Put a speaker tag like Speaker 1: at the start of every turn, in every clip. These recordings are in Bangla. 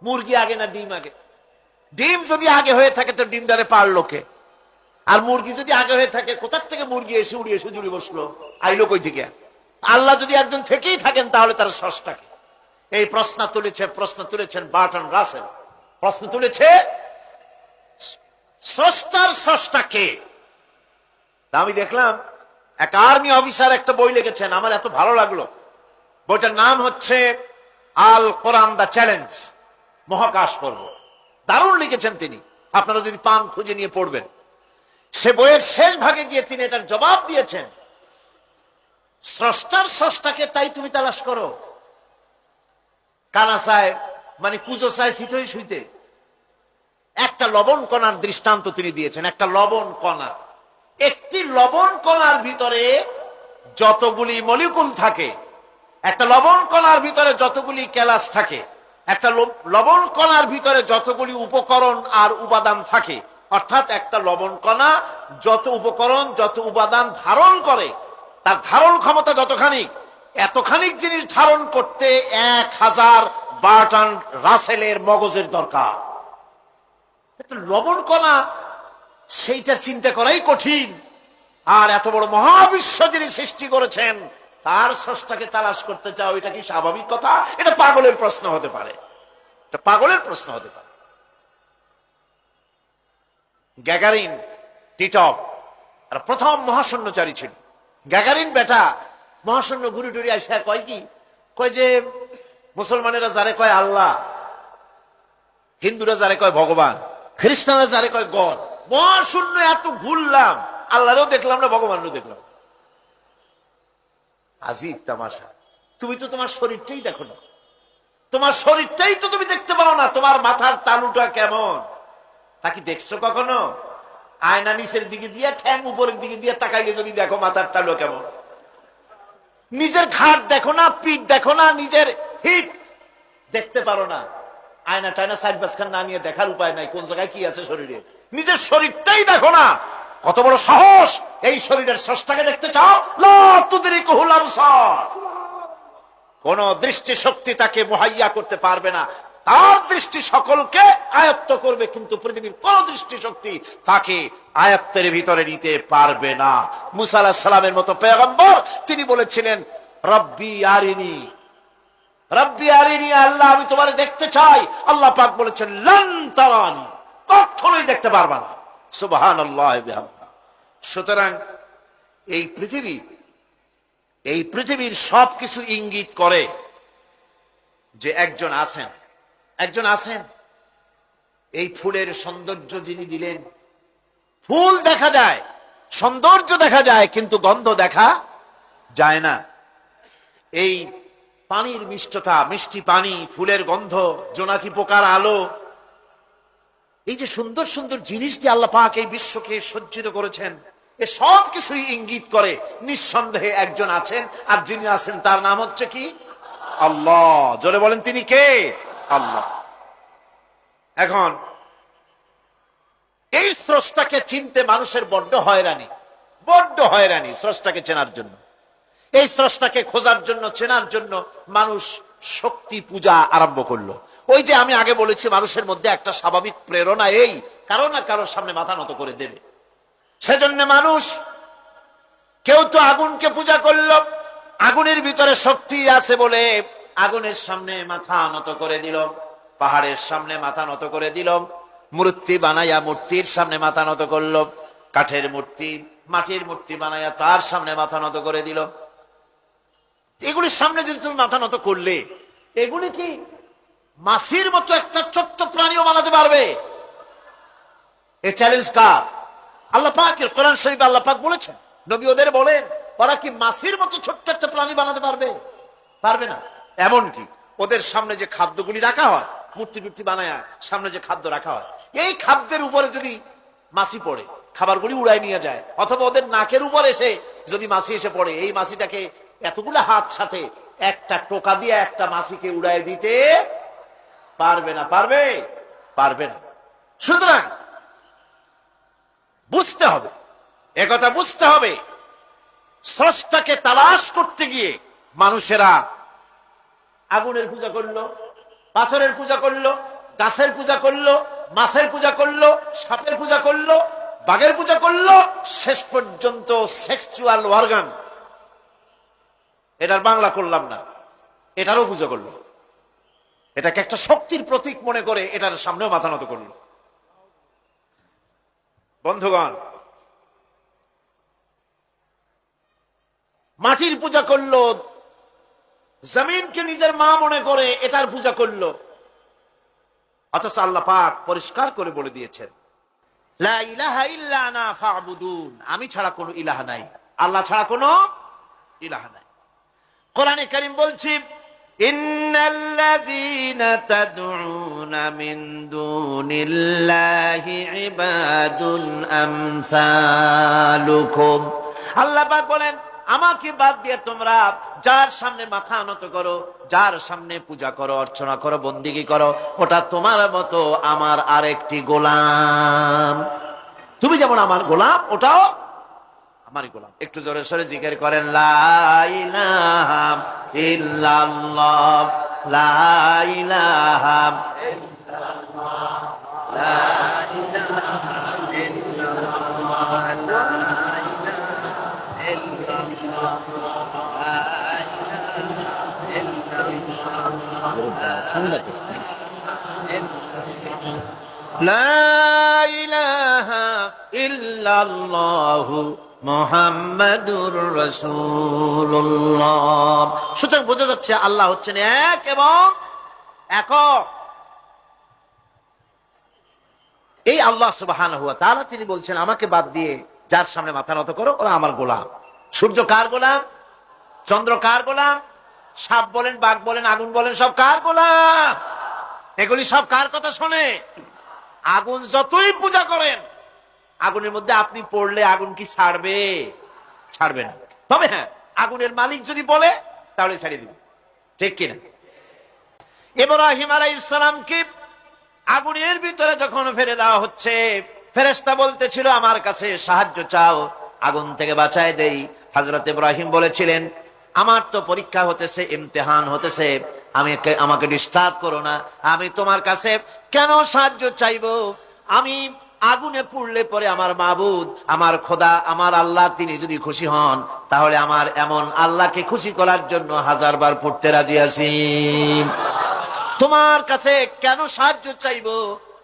Speaker 1: মুরগি আগে না ডিম আগে? ডিম যদি আগে হয়ে থাকে তো ডিমটারে পারলো কে? আর মুরগি যদি আগে হয়ে থাকে, কোথার থেকে মুরগি এসে উড়ে এসে জুড়ে বসলো? আইলো কই থেকে? আল্লাহ যদি একজন থেকেই থাকেন তাহলে তার স্রষ্টাকে? এই প্রশ্ন তুলেছেন বার্টন রাসেল। প্রশ্ন তুলেছে স্রষ্টার স্রষ্টা কে? আমি দেখলাম এক আর্মি অফিসার একটা বই লিখেছেন, আমার এত ভালো লাগলো। বইটার নাম হচ্ছে আল কোরআন দা চ্যালেঞ্জ, মহাকাশ পর্ব। দারুণ লিখেছেন তিনি, আপনারা যদি পান খুঁজে নিয়ে পড়বেন। সে বইয়ের শেষ ভাগে গিয়ে তিনি এটার জবাব দিয়েছেন, স্রষ্টার স্রষ্টাকে তাই তুমি তালাশ করো। কানা চায় মানে কুজো চায় শীতই শুইতে। একটা লবণ কণার দৃষ্টান্ত তিনি দিয়েছেন। একটা লবণ কণা, একটি লবণ কণার ভিতরে যতগুলি মলিকুল থাকে, একটা লবণ কণার ভিতরে যতগুলি ক্যালাস থাকে, একটা লবণ কণার ভিতরে যতগুলি উপকরণ আর উপাদান থাকে, অর্থাৎ একটা লবণ কণা যত উপকরণ যত উপাদান ধারণ করে, তার ধারণ ক্ষমতা যতখানি, এতখানি জিনিস ধারণ করতে 1000 বার্টন রাসেলের মগজের দরকার। একটা লবণ কণা, সেইটা চিন্তা করাই কঠিন। আর এত বড় মহাবিশ্ব যিনি সৃষ্টি করেছেন তার স্রষ্টাকে তালাশ করতে চাও, এটা কি স্বাভাবিক কথা? এটা পাগলের প্রশ্ন হতে পারে, এটা পাগলের প্রশ্ন হতে পারে। গ্যাগারিন টিটপ আর প্রথম মহাশূন্যচারী ছিল। গ্যাগারিন বেটা মহাশূন্য ঘুরি টুরি আসে কয় কি, কয় যে মুসলমানেরা যারে কয় আল্লাহ, হিন্দুরা যারে কয় ভগবান, খ্রিস্টানরা যারে কয় গড, মহাশূন্য এত ঘুরলাম, আল্লাহরেও দেখলাম না, ভগবানও দেখলাম। আজীব তামাশা। তুমি তো তোমার শরীরটাই দেখো না, তোমার শরীরটাই তো তুমি দেখতে পাও না। তোমার মাথার তালুটা কেমন তা কি দেখছো কখনো? আয়না নিচের দিকে দিয়ে ঠ্যাং উপরের দিকে দিয়ে তাকাইলে যদি দেখো মাথার তালু কেমন। নিজের ঘাট দেখো না, পিঠ দেখো না, নিজের হিপ দেখতে পারো না। আয়না টায়না সাইড পাঁচখান না নিয়ে দেখার উপায় নাই কোন জায়গায় কি আছে শরীরে। নিজের শরীরটাই দেখো না। কত বড় সাহস! এই শরীরের স্রষ্টাকে দেখতে চাও? লা তুদরিকুহুল আবসার। কোন দৃষ্টি শক্তি তাকে মুহাইয়া করতে পারবে না। তার দৃষ্টি সকলকে আয়ত্ত করবে, কিন্তু পৃথিবীর কোন দৃষ্টি শক্তি তাকে আয়ত্তের ভিতরে নিতে পারবে না। মুসা আলাইহিস সালামের মতো পয়গম্বর, তিনি বলেছিলেন রব্বি আরিনি, রব্বি আরিনি, আল্লাহ আমি তোমারে দেখতে চাই। আল্লাহ পাক বলেছেন লান তারানি, কখনোই দেখতে পারবে না। সুবহানাল্লাহ ওয়া বিহামদিহি। সুতরাং এই পৃথিবীর সবকিছু ইঙ্গিত করে যে একজন আছেন। এই ফুলের সৌন্দর্য যিনি দিলেন, ফুল দেখা যায়, সৌন্দর্য দেখা যায়, কিন্তু গন্ধ দেখা যায় না। এই পানির মিষ্টতা, মিষ্টি পানি, ফুলের গন্ধ, জোনাকি পোকার আলো, এই যে সুন্দর সুন্দর জিনিস দিয়ে আল্লাহ পাক এই বিশ্বকে সজ্জিত করেছেন, এ সব কিছুই ইঙ্গিত করে নিঃসন্দেহে একজন আছেন। আর যিনি আছেন তার নাম হচ্ছে কি? আল্লাহ। জোরে বলেন তিনি কে? আল্লাহ। এখন এই স্রষ্টাকে চিনতে মানুষের বড্ড হয়রানি স্রষ্টাকে চেনার জন্য। এই স্রষ্টাকে খোঁজার জন্য, চেনার জন্য মানুষ শক্তি পূজা আরম্ভ করলো। ওই যে আমি আগে বলেছি, মানুষের মধ্যে একটা স্বাভাবিক প্রেরণা এই কারো না কারোর সামনে মাথা নত করে দেবে। সেজন্য মানুষ, কেউ তো আগুনকে পূজা করলো, আগুনের ভিতরে শক্তি আছে বলে আগুনের সামনে মাথা নত করে দিল, পাহাড়ের সামনে মাথা নত করে দিল, মূর্তি বানাইয়া মূর্তির সামনে মাথা নত করলো, কাঠের মূর্তি, মাটির মূর্তি বানাইয়া তার সামনে মাথা নত করে দিল। এগুলির সামনে যদি তুমি মাথা নত করলে, এগুলি কি মাছির মতো একটা ছোট্ট প্রাণীও বানাতে পারবে? এই চ্যালেঞ্জ কার? আল্লাহ পাকের। কোরআন শরীফে আল্লাহ পাক বলেছেন, নবী ওদের বলেন, ওরা কি মাছির মতো ছোট্ট একটা প্রাণী বানাতে পারবে? পারবে না। এমনকি ওদের সামনে যে খাদ্যগুলি রাখা হয়, মূর্তি বানায় সামনে যে খাদ্য রাখা হয়, এই খাদ্যের উপরে যদি মাছি পড়ে, খাবারগুলি উড়াই নিয়ে যায়, অথবা ওদের নাকের উপর এসে যদি মাছি এসে পড়ে, এই মাছিটাকে এতগুলো হাত সাথে একটা টোকা দিয়ে একটা মাছিকে উড়াই দিতে পারবে না। পারবে না। সুতরাং বুঝতে হবে, একথা বুঝতে হবে, স্রষ্টাকে তালাশ করতে গিয়ে মানুষেরা আগুনের পূজা করলো, পাথরের পূজা করলো, গাছের পূজা করলো, মাছের পূজা করলো, সাপের পূজা করলো, বাঘের পূজা করলো, শেষ পর্যন্ত সেক্সুয়াল অর্গান, এটার বাংলা করলাম না, এটারও পূজা করলো। এটাকে একটা শক্তির প্রতীক মনে করে এটার সামনেও মাথা নত করলো। বন্ধুগণ, মাটির পূজা করলো, জমিনকে নিজের মা মনে করে এটার পূজা করলো। অথচ আল্লাহ পাক পরিষ্কার করে বলে দিয়েছেন, লা ইলাহা ইল্লা আনা ফা'বুদুন, আমি ছাড়া কোনো ইলাহ নাই, আল্লাহ ছাড়া কোনো ইলাহ নাই। কোরআনে কারীম বলছে, ইন্নাল্লাযীনা তাদউনা মিন দুনিল্লাহি ইবাদুন আমসালুকুম। আল্লাহ পাক বলেন, আমাকে বাদ দিয়ে তোমরা যার সামনে মাথা নত করো, যার সামনে পূজা করো, অর্চনা করো, বন্দিগি করো, ওটা তোমার মতো আমার আরেকটি গোলাম। তুমি যেমন আমার গোলাম, ওটাও আমারই গোলাম। একটু জোরে সরে জিকির করেন, লা ইলাহা ইল্লাল্লাহ, লা ইলাহা ইল্লাল্লাহ, লা ইলাহা ইল্লাল্লাহ, লা ইলাহা ইল্লাল্লাহু মুহাম্মাদুর রাসূলুল্লাহ। সুতরাং বোঝা যাচ্ছে আল্লাহ হচ্ছেন এক এবং একক। এই আল্লাহ সুবহানাহু ওয়া তাআলা তিনি বলছেন, আমাকে বাদ দিয়ে যার সামনে মাথা নত করো, ওরা আমার গোলাম। সূর্য কার গোলাম? চন্দ্র কার গোলাম? সাপ বলেন, বাঘ বলেন, আগুন বলেন, সব কার গোলাম? এগুলি সব কার কথা শোনে? আগুন যতই পূজা করেন, আগুনের মধ্যে আপনি পড়লে আগুন কি ছাড়বে? ছাড়বে না। তবে হ্যাঁ, আগুনের মালিক যদি বলে তাহলে ছাড়িয়ে দিবে, ঠিক কিনা? ইব্রাহিম আলাইহিস সালামকে আগুনের ভিতরে যখন ফেলে দেওয়া হচ্ছে, ফেরেশতা বলতেছিল, আমার কাছে সাহায্য চাও, আগুন থেকে বাঁচায় দেই। হযরত ইব্রাহিম বলেছিলেন, আমার তো পরীক্ষা হতেছে, ইমতিহান হতেছে, আমাকে ডিস্টার্ব করো না, আমি তোমার কাছে কেন সাহায্য চাইবো? আমি আগুনে পুড়লে পরে আমার মাবুদ, আমার খোদা, আমার আল্লাহ তিনি যদি খুশি হন, তাহলে আমার এমন আল্লাহকে খুশি করার জন্য 1000 বার পড়তে রাজি আছি। তোমার কাছে কেন সাহায্য চাইবো?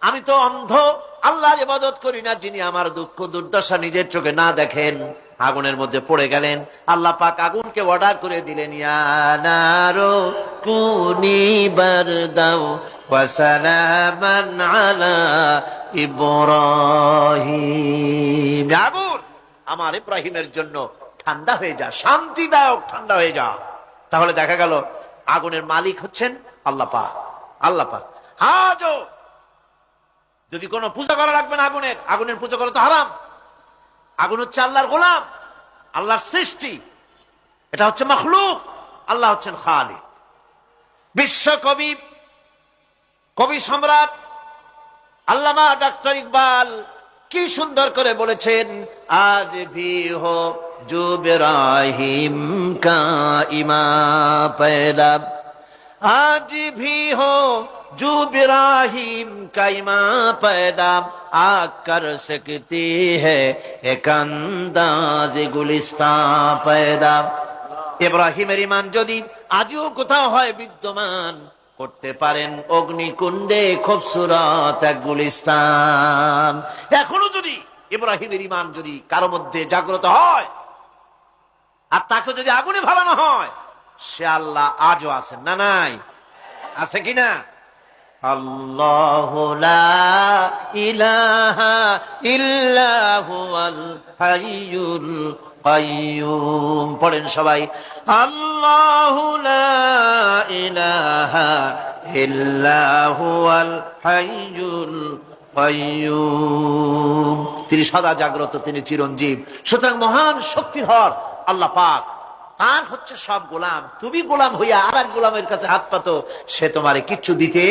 Speaker 1: আমি তো অন্ধ, আল্লাহর ইবাদত করি না, যিনি আমার দুঃখ দুর্দশা নিজের চোখে না দেখেন। আগুনের মধ্যে পড়ে গেলেন। আল্লাহ পাক আগুনকে অর্ডার করে দিলেন, ইয়া নারু কুনি বারদাও ওয়া সালামান আলা ইব্রাহিম। আগুন, আমার ইব্রাহিমের জন্য ঠান্ডা হয়ে যা, শান্তিদায়ক ঠান্ডা হয়ে যা। তাহলে দেখা গেল আগুনের মালিক হচ্ছেন আল্লাহ পাক। আল্লাহ পাক আজও যদি কোনো পূজা করা রাখবেন আগুনের, আগুনের পূজা করা তো হারাম। আগুন হচ্ছে আল্লাহর গোলাম, আল্লাহর সৃষ্টি, এটা হচ্ছে মাখলুক, আল্লাহ হচ্ছেন খালিক। বিশ্ব কবি, কবি সম্রাট আল্লামা ডক্টর ইকবাল কি সুন্দর করে বলেছেন, আজ ভি হো জো ইব্রাহিম কা ইমা পয়দা, আজ ভি হো जो इब्राहिम का ईमान पैदा आ कर सकती है एक अंदाज गुलिस्तान पैदा। ইব্রাহিমের ঈমান যদি আজও কোথাও হয় বিদ্যমান, করতে পারেন অগ্নিকুণ্ডে খুবসুরত এক গুলিস্তান। এখনো যদি ইব্রাহিমের ঈমান যদি কারো মধ্যে জাগ্রত হয় আর তাকে যদি আগুনে ভালানো হয়, সে আল্লাহ আজও আছেন না? নাই? আছে কিনা? আল্লাহু লা ইলাহা ইল্লা হুয়াল হাইয়ুল কাইয়্যুম। পড়েন সবাই, আল্লাহু লা ইলাহা ইল্লা হুয়াল হাইয়ুল কাইয়্যুম। তিনি সদা জাগ্রত, তিনি চিরঞ্জীব। সুতরাং মহান শক্তিধর আল্লাহ পাক, তার হচ্ছে সব গোলাম। তুমি গোলাম হইয়া আর এক গোলামের কাছে হাত পাতো, সে তোমারে কিচ্ছু দিতে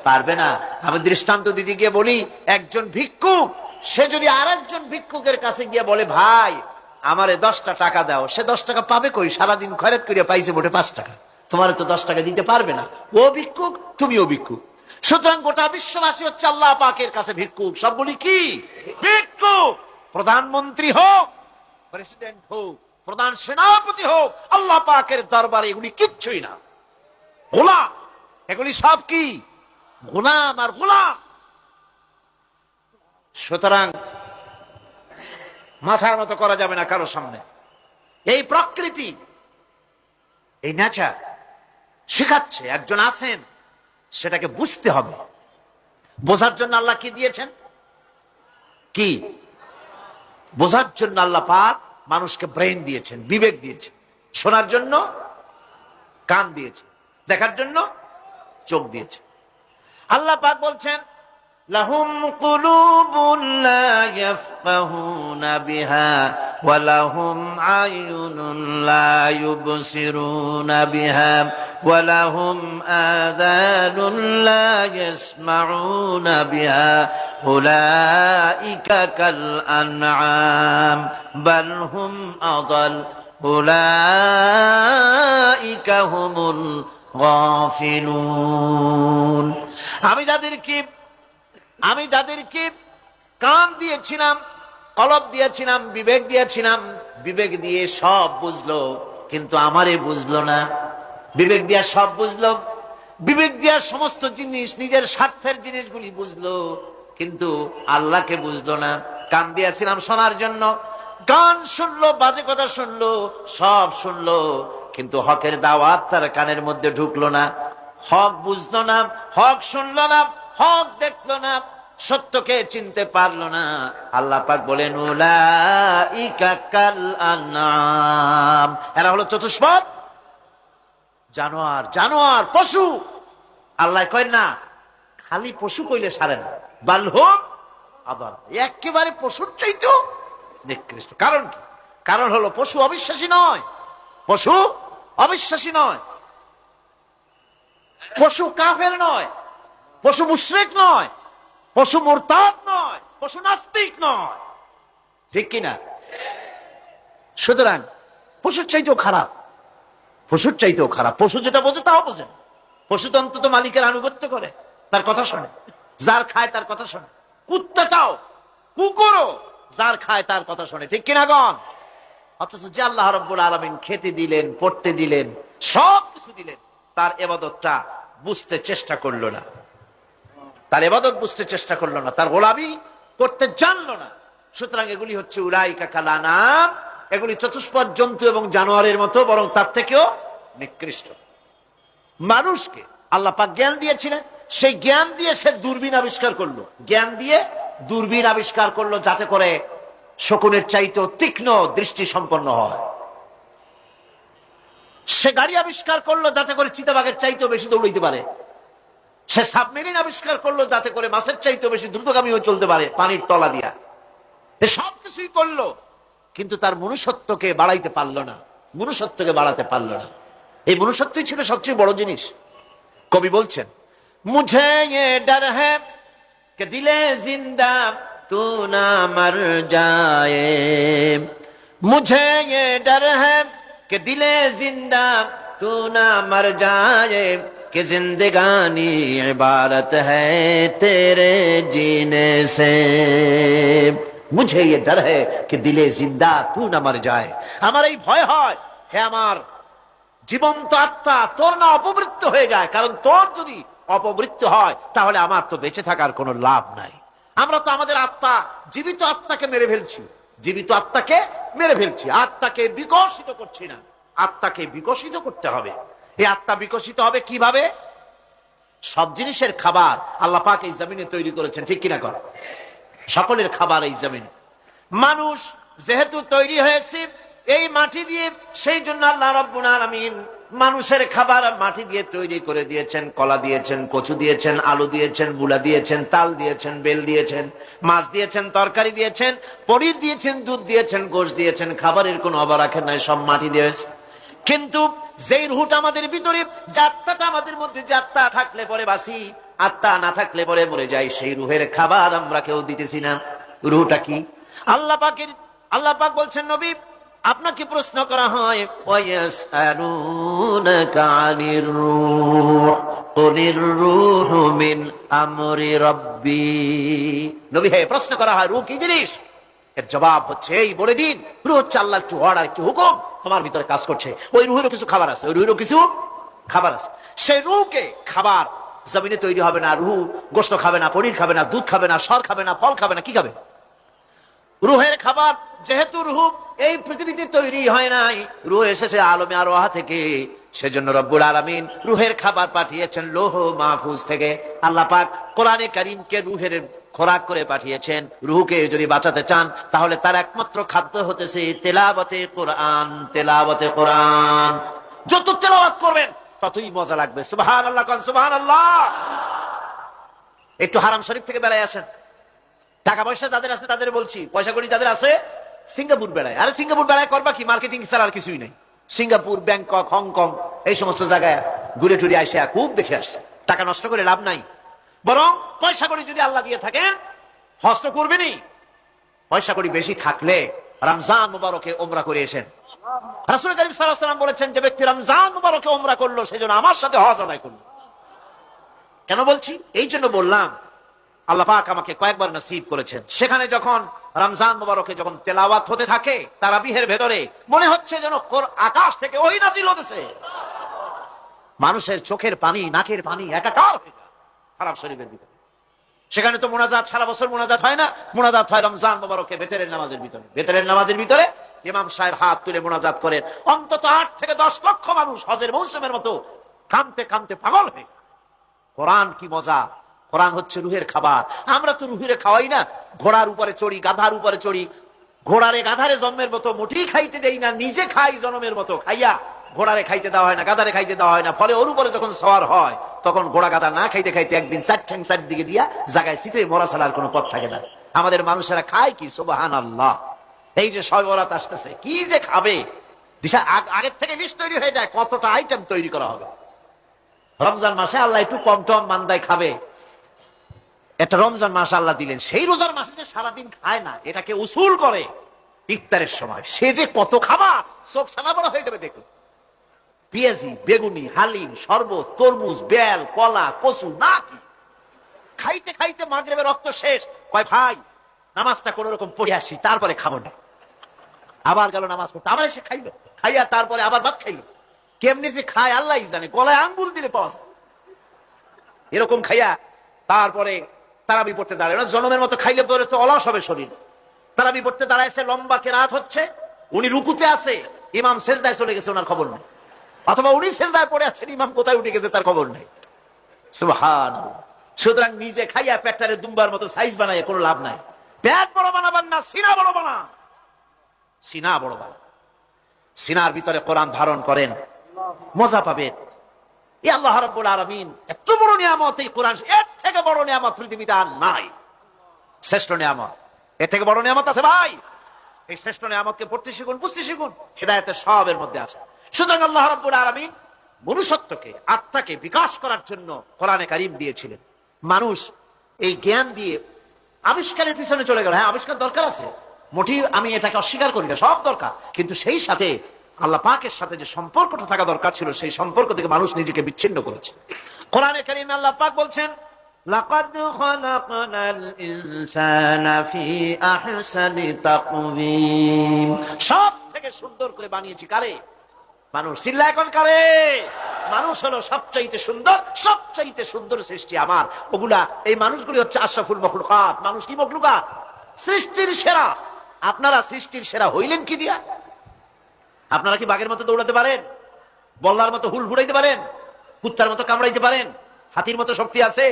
Speaker 1: পারবে না। আমি দৃষ্টান্ত দিতে গিয়ে বলি, একজন ভিক্ষুক সে যদি আর একজন ভিক্ষুকের কাছে গিয়ে বলে, ভাই আমারে 10টা টাকা দাও, সে 10 টাকা পাবে কই? সারাদিন খয়রাত করিয়া পাইছে মোটে 5 টাকা। তোমার তো 10 টাকা দিতে পারবে না, ও ভিক্ষুক তুমিও ভিক্ষুক। সুতরাং গোটা বিশ্ববাসী হচ্ছে আল্লাহ পাকের কাছে ভিক্ষুক। সবগুলি কি ভিক্ষুক। প্রধানমন্ত্রী হোক, প্রেসিডেন্ট হোক, প্রধান সেনাপতি হোক, আল্লাহ পাকের দরবারে এগুলি কিচ্ছুই না, গোলাম। এগুলি সব কি গোলাম আর গোলাম। সুতরাং মাথার মতো করা যাবে না কারো সামনে। এই প্রকৃতি, এই নেচার শেখাচ্ছে একজন আছেন, সেটাকে বুঝতে হবে। বোঝার জন্য আল্লাহ কি দিয়েছেন? কি বোঝার জন্য আল্লাহ পাক মানুষকে ব্রেন দিয়েছেন, বিবেক দিয়েছেন। শোনার জন্য কান দিয়েছে, দেখার জন্য চোখ দিয়েছে। আল্লাহ পাক বলছেন, লাহুম কুলুবুন লা ইয়াফকাহুনা বিহা ওয়া লাহুম আয়ুনুন লা ইউবসিরুনা বিহা ওয়া লাহুম আযানুন লা ইয়াসমাউনা বিহা উলাইকা কাল আনআম বাল হুম আযাল উলাইকা হুমুল গাফিলুন। আমি যাদেরকে কান দিয়েছিলাম, কলব দিয়েছিলাম, বিবেক দিয়েছিলাম, বিবেক দিয়ে সব বুঝলো, কিন্তু আমারে বুঝলো না। বিবেক দিয়া সব বুঝলো, বিবেক দিয়া সমস্ত জিনিস, নিজের স্বার্থের জিনিসগুলি বুঝলো, কিন্তু আল্লাহকে বুঝলো না। কান দিয়েছিলাম শোনার জন্য, গান শুনলো, বাজে কথা শুনলো, সব শুনলো, কিন্তু হকের দাওয়াত তার কানের মধ্যে ঢুকলো না। হক বুঝলো না, হক শুনলো না, হক দেখলো না, সত্যকে চিনতে পারলো না। আল্লাহ পাক বলেন, উলাইকা কাল আনআম, এরা হলো চতুষ্পদ জানোয়ার, জানোয়ার পশু। আল্লাহ কয় না, খালি পশু কইলে সারে না, বাল হুম আযাল, একেবারে পশুর চাইতেও নিকৃষ্ট। কারণ কি? কারণ হলো পশু অবিশ্বাসী নয়, পশু অবিশ্বাসী নয়, পশু কাফের নয়, পশু মুশরিক নয়, পশু মুরতাদ নয়, পশু নাস্তিক নয়, ঠিক কিনা? সুতরাং পশুর চাইতেও খারাপ, পশুর চাইতেও খারাপ। পশু যেটা বোঝে তাও বোঝে না। পশু তো অন্তত মালিকের আনুগত্য করে, তার কথা শোনে, যার খায় তার কথা শোনে। কুত্তাটাও, কুকুরও যার খায় তার কথা শোনে, ঠিক কিনা গণ? অথচ যে আল্লাহ রাব্বুল আলামিন খেতে দিলেন, পড়তে দিলেন, সব কিছু দিলেন, তার ইবাদতটা বুঝতে চেষ্টা করলো না, তার ইবাদত বুঝতে চেষ্টা করলো না, তার গোলামি করতে জানলো না। সুতরাং এগুলি হচ্ছে উলাইকা কাল আনআম, এগুলি চতুষ্পদ জন্তু এবং জানোয়ারের মতো, বরং তার থেকেও নিকৃষ্ট। মানুষকে আল্লাহ পাক জ্ঞান দিয়েছিলেন, সেই জ্ঞান দিয়ে সে দূরবীন আবিষ্কার করলো, জ্ঞান দিয়ে দূরবীন আবিষ্কার করলো, যাতে করে শকুনের চাইতেও তীক্ষ্ণ দৃষ্টি সম্পন্ন হয়। সে গাড়ি আবিষ্কার করলো, যাতে করে চিতাবাঘের চাইতেও বেশি দৌড়াইতে পারে। সে সাবমেরিন আবিষ্কার করলো, যাতে করে মাছের চাইতেও বেশি দ্রুতগামী হয়ে চলতে পারে পানির তলা দিয়া। সব কিছুই করলো, কিন্তু তার মনুষ্যত্বকে বাড়াইতে পারলো না, মনুষ্যত্বকে বাড়াতে পারলো না। এই মনুষ্যত্বই ছিল সবচেয়ে বড় জিনিস। কবি বলছেন, মুঝে ये डर है कि दिले जिंदा तू ना मर जाए, मुझे ये डर है कि दिले जिंदा तू ना मर जाए, कि जिंदगानी इबारत है तेरे जीने से, मुझे ये डर है कि दिले जिंदा तू ना मर जाए। আমার এই ভয় হয়, হে আমার জীবন্ত আত্মা, তোর না অপমৃত্যু হয়ে যায়। কারণ তোর যদি অপমৃত্যু হয়, তাহলে আমার তো বেঁচে থাকার কোনো লাভ নাই। আমরা তো আমাদের আত্মা, জীবিত আত্মাকে মেরে ফেলছি, জীবিত আত্মাকে মেরে ফেলছি, আত্মাকে বিকশিত করছি না। আত্মাকে বিকশিত করতে হবে। এই আত্মা বিকশিত হবে কিভাবে? সব জিনিসের খাবার আল্লাহ পাক এই জমিনে তৈরি করেছেন, ঠিক কিনা কর? সকলের খাবার এই জমিনে। মানুষ যেহেতু তৈরি হয়েছে এই মাটি দিয়ে, সেই জন্য আল্লাহ রাব্বুল আলামিন মানুষের খাবার মাটি দিয়ে তৈরি করে দিয়েছেন। কলা দিয়েছেন, কচু দিয়েছেন, আলু দিয়েছেন, মূলা দিয়েছেন, তাল দিয়েছেন, বেল দিয়েছেন, মাছ দিয়েছেন, তরকারি দিয়েছেন, পনির দিয়েছেন, দুধ দিয়েছেন, গোশত দিয়েছেন। খাবারের কোনো অভাব রাখেন নাই, সব মাটি দিয়েছে। কিন্তু যেই রুহটা আমাদের ভিতরে, যাত্রাটা আমাদের মধ্যে, যাত্রা থাকলে পরে বাঁচি, আত্মা না থাকলে পরে মরে যাই, সেই রুহের খাবার আমরা কেউ দিতেছি না। রুহটা কি? আল্লাহ পাক বলছেন, নবী আপনাকে প্রশ্ন করা হয় ওয়ায়াসআলুনাকা আনির রূহ কুলির রূহু মিন আমরি রাব্বি। নবী হে, প্রশ্ন করা হয় রূহ কি জিনিস? এর জবাব হচ্ছে এই বলে দিন, রূহ হচ্ছে আল্লাহর একটু অর্ডার, একটু হুকুম তোমার ভিতরে কাজ করছে। ওই রূহেরও কিছু খাবার আছে, ওই রূহেরও কিছু খাবার আছে। সেই রূহকে খাবার জমিনে তৈরি হবে না। রূহ গোশত খাবে না, পনির খাবে না, দুধ খাবে না, সর খাবে না, ফল খাবে না, কি খাবে? রুহের খাবার। যেহেতু রুহ এই পৃথিবীতে তৈরি হয় নাই, রুহ এসেছে আলমে আরওয়াহ থেকে, সেজন্য রব্বুল আলামিন রুহের খাবার পাঠিয়েছেন লৌহ মাহফুজ থেকে। আল্লাহ পাক কোরআনে কারীমকে রুহের খোরাক করে পাঠিয়েছেন। রুহকে যদি বাঁচাতে চান তাহলে তার একমাত্র খাদ্য হতেছে তেলাওয়াতে কোরআন। তেলাওয়াতে কোরআন যত তেলাওয়াত করবেন ততই মজা লাগবে। সুবহানাল্লাহ, কোন সুবহানাল্লাহ। একটু হারাম শরীফ থেকে বেড়ায় আসেন। টাকা পয়সা যাদের আছে তাদের বলছি, পয়সা করি যাদের আছে, সিঙ্গাপুর বেড়ায়। আরে সিঙ্গাপুর বেড়ায় করবা কি? মার্কেটিং ছাড়া আর কিছুই নেই। সিঙ্গাপুর, ব্যাংকক, হংকং এই সমস্ত জায়গায় ঘুরে টুরে আসে, খুব দেখে আসছে। টাকা নষ্ট করে লাভ নাই, বরং পয়সা করি যদি আল্লাহ দিয়ে থাকেন হজ তো করবেনই। পয়সা করি বেশি থাকলে রমজান মুবারকে ওমরা করে এসেন। রাসূল করিম সাল্লাল্লাহু আলাইহি ওয়াসাল্লাম বলেছেন, যে ব্যক্তি রমজান মুবারকে ওমরা করলো সেজন্য আমার সাথে হজ আদায় করলো। কেন বলছি? এই জন্য বললাম, আল্লাহ পাক আমাকে কয়েকবার নসিব করেছেন। সেখানে যখন রমজান মুবারকে যখন তেলাওয়াত হতে থাকে তারাবিহের ভেতরে, মনে হচ্ছে যেন আকাশ থেকে ওহী নাযিল হতেছে। মানুষের চোখের পানি, নাকের পানি একাকার হয়ে যায় হারাম শরীফের ভিতরে। সেখানে তো মুনাজাত সারা বছর মুনাজাত হয় না, মুনাজাত হয় রমজান মুবারকে বেতেরের নামাজের ভিতরে। বেতেরের নামাজের ভিতরে ইমাম সাহেব হাত তুলে মুনাজাত করেন। অন্তত 8 থেকে 10 লক্ষ মানুষ হজের মৌসুমের মতো কাঁদতে কাঁদতে পাগল হয়ে যায়। কোরআন কি মজা! কোরআন হচ্ছে রুহের খাবার। আমরা তো রুহের খাওয়াই না। ঘোড়ার উপরে চড়ি, গাধার উপরে চড়ি, ঘোড়ারে গাধারে জন্মের মতো মুঠি খাইতে দেই না, নিজে খাই জন্মের মতো। খাইয়া ঘোড়ারে খাইতে দেওয়া হয় না, গাধারে খাইতে দেওয়া হয় না। ফলে ওর উপরে যখন সওয়ার হয় তখন ঘোড়া গাধা না খাইতে খাইতে একদিন 4 ঠ্যাং 4 দিকে দিয়া জায়গায় সিটে মরা ছাড়ার কোনো পথ থাকে না। আমাদের মানুষেরা খায় কি? সুবহানাল্লাহ। এই যে শবে বরাত আসতেছে, কি যে খাবে দিশা আগের থেকে লিস্ট তৈরি হয়ে যায়, কতটা আইটেম তৈরি করা হবে। রমজান মাসে আল্লাহ একটু কম টম মান্দায় খাবে, একটা রমজান মাস আল্লাহ দিলেন। সেই রোজার মাসে যে সারাদিন খায় না, এটাকে উসুল করে ইফতারের সময় সে যে কত খাবার, চোখ ছানা বড় হয়ে যাবে দেখুন। পেঁয়াজি, বেগুনি, হালিম, শরবত, তরমুজ, বেল, কলা, কচু, না কি খাইতে খাইতে মাগরিবের রক্ত শেষ। কয় ভাই নামাজটা কোন রকম পড়ে আসি, তারপরে খাবো না। আবার গেল নামাজ পড়তে, আবার এসে খাইলো, খাইয়া তারপরে আবার ভাত খাইলো। কেমনি যে খায় আল্লাহই জানে, গলায় আঙ্গুল দিলে পাওয়া যায়। এরকম খাইয়া তারপরে তারাবি পড়তে দাঁড়ায়। ওরা জনমের মতো খাইলে পরে তো অলস হবে শরীর। তারাবি পড়তে দাঁড়াইছে, লম্বা কেরাত হচ্ছে, উনি রুকুতে আছে, ইমাম সেজদায় চলে গেছে, ওনার খবর নেই। অথবা উনি সেজদায় পড়ে আছেন, ইমাম কোথায় উঠে গেছে তার খবর নেই। সুবহানাল্লাহ। সুতরাং নিজে খাইয়া পেটটারে দুম্বার মতো সাইজ বানায় কোনো লাভ নাই। পেট বড় বানাবার না, সিনা বড় বানা। সিনা বড় বানা, সিনার ভিতরে কোরআন ধারণ করেন, মজা পাবেন। এই আল্লাহ রাব্বুল আলামিন এত বড় নিয়ামত, এই কোরআন, এর থেকে বড় নিয়ামত পৃথিবীতে আর নাই। শ্রেষ্ঠ নিয়ামত, এর থেকে বড় নিয়ামত আছে ভাই? এই শ্রেষ্ঠ নিয়ামতকে পড়তে শিখুন, বুঝতে শিখুন। হেদায়েতের সবের মধ্যে আছে। সুতরাং আল্লাহ রাব্বুল আলামিন মনুষ্যত্বকে, আত্মাকে বিকাশ করার জন্য কোরআনে কারীম দিয়েছিলেন। মানুষ এই জ্ঞান দিয়ে আবিষ্কারের পিছনে চলে গেল। হ্যাঁ, আবিষ্কার দরকার আছে, মোটেই আমি এটাকে অস্বীকার করি না, সব দরকার। কিন্তু সেই সাথে আল্লাহ পাকের সাথে যে সম্পর্কটা থাকা দরকার ছিল, সেই সম্পর্ক থেকে মানুষ নিজেকে বিচ্ছিন্ন করেছে। কোরআনে কারীমে আল্লাহ পাক বলছেন, লাকাদ খালাকনাল ইনসানা ফি আহসানি তাকওয়িম। সব থেকে সুন্দর করে বানিয়েছি কারে? মানুষ। চিল্লা এখন কারে? মানুষ হলো সবচাইতে সুন্দর, সবচাইতে সুন্দর সৃষ্টি আমার। ওগুলা, এই মানুষগুলি হচ্ছে আশরাফুল মাখলুকাত। মানুষ কি মাখলুকাত? সৃষ্টির সেরা। আপনারা সৃষ্টির সেরা হইলেন কি দিয়া? আপনারা কি বাঘের মতো দৌড়াতে পারেন? বল্লার মতো হুল ঘুরাইতে পারেন? কুত্তার মতো কামড়াইতে পারেন? হাতির মতো শক্তি আছে?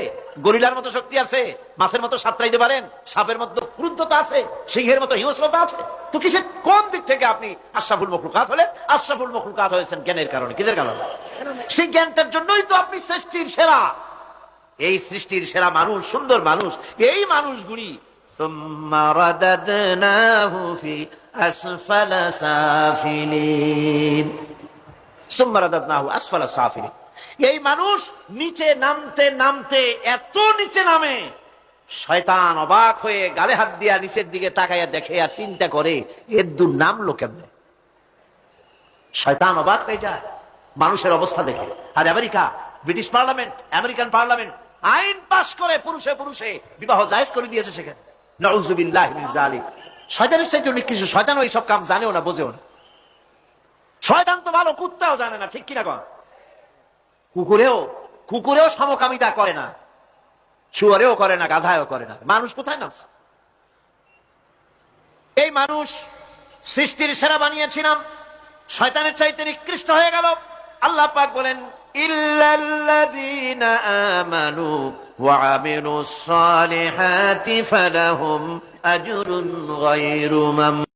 Speaker 1: গরিলার মতো শক্তি আছে? মাছের মতো সাঁতরাইতে পারেন? সাপের মতো ক্রুদ্ধতা আছে? সিংহের মতো হিংস্রতা আছে? তো কিসের, কোন দিক থেকে আপনি আশরাফুল মাখলুকাত হলেন? আশরাফুল মাখলুকাত হয়েছেন জ্ঞানের কারণে। কিসের কারণে? সেই জ্ঞানটার জন্যই তো আপনি সৃষ্টির সেরা। এই সৃষ্টির সেরা মানুষ, সুন্দর মানুষ, এই মানুষগুলি সুম্মা রাদাদনাহু ফি আসফালা সাফিলিন। সুম্মা রাদাদনাহু আসফালা সাফিলিন। এই মানুষ নিচে নামতে নামতে এত নিচে নামে, শয়তান অবাক হয়ে গালে হাত দিয়া নিচের দিকে তাকাইয়া দেখে আর চিন্তা করে, এর দূর নামলো কেমনে? শয়তান অবাক হয়ে যায় মানুষের অবস্থা দেখে। আর America, British parliament, American parliament আইন পাস করে পুরুষে পুরুষে বিবাহ জায়েজ করে দিয়েছে সেখানে। নাউযুবিল্লাহি মিন যালিক। শয়তানের চাইতে অনেক কিছু, শয়তান ওই সব কাম জানেও না, বোঝেও না। শয়তান তো ভালো কুত্তাও জানে না, ঠিক কিনা কন? কুকুরেও সমকামিতা করে না, শুয়ারেও করে না, গাধায়ও করে না। মানুষ কোথায় নামছে? এই মানুষ সৃষ্টির সেরা বানিয়েছিলাম, শয়তানের চাইতে নিকৃষ্ট হয়ে গেল। আল্লাহ পাক বলেন, ইল্লাল্লাযীনা আমানু ওয়া আমিলুস সালিহাতি ফালাহুম আজরুন গায়রু মামনুন।